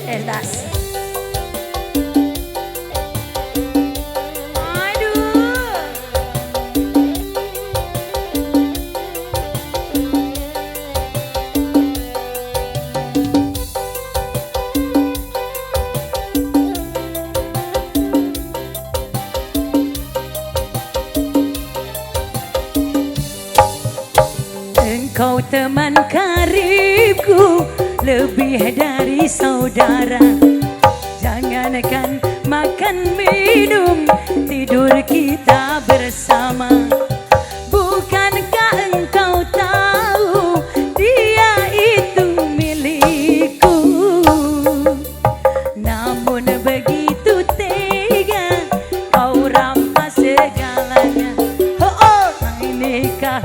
Das. Engkau teman karibku, lebih dari saudara. Jangankan makan minum, tidur kita bersama. Bukankah engkau tahu dia itu milikku? Namun begitu tega kau rampas segalanya. Oh, inikah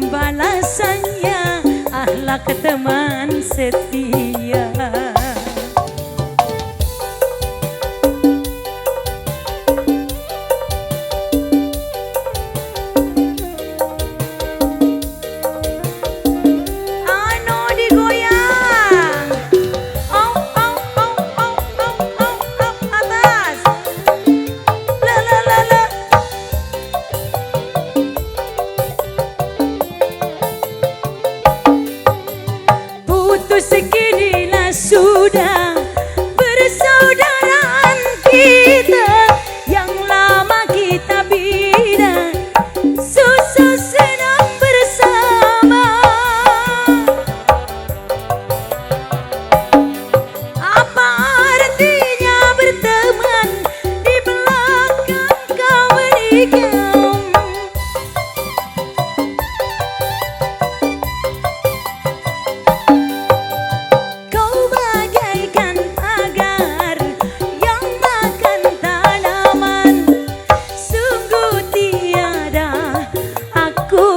balasannya, akhlak teman setia. Seginilah sudah persaudaraan kita, yang lama kita bina, susah senang bersama. Apa artinya berteman di belakang kau menikah?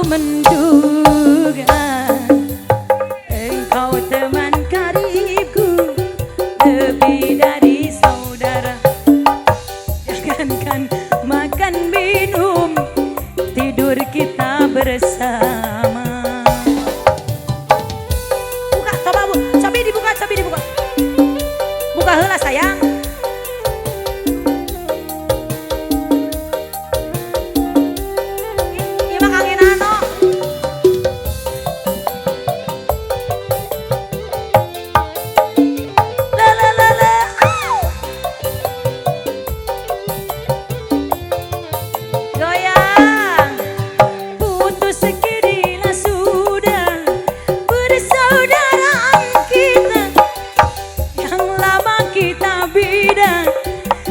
Menduga engkau teman karibku, lebih dari saudara. Jangankan makan minum, tidur kita bersama. Buka, coba bu, cabai dibuka, cabai dibuka. Buka heula sayang.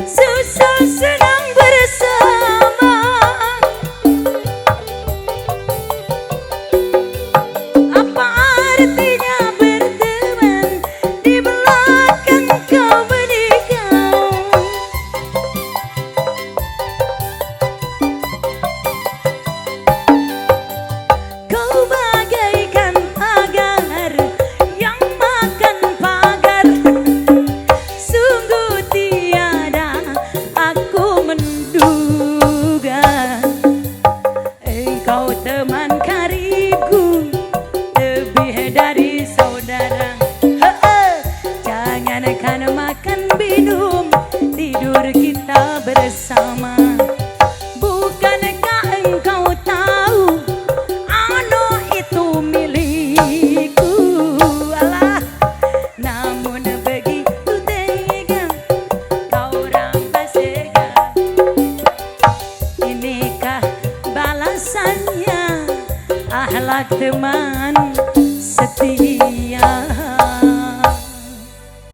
Susah senang bersama. Apa artinya berteman di belakang kau menikah? Kau bagaikan pagar yang makan pagar. Sungguh tiada aku menduga engkau teman karibku, lebih dari saudara. Jangankan makan minum, tidur kita bersama. Bukankah engkau tahu anak itu milikku? Alah, namun begitu tega kau rampas segala. Inikah balasannya, akhlak teman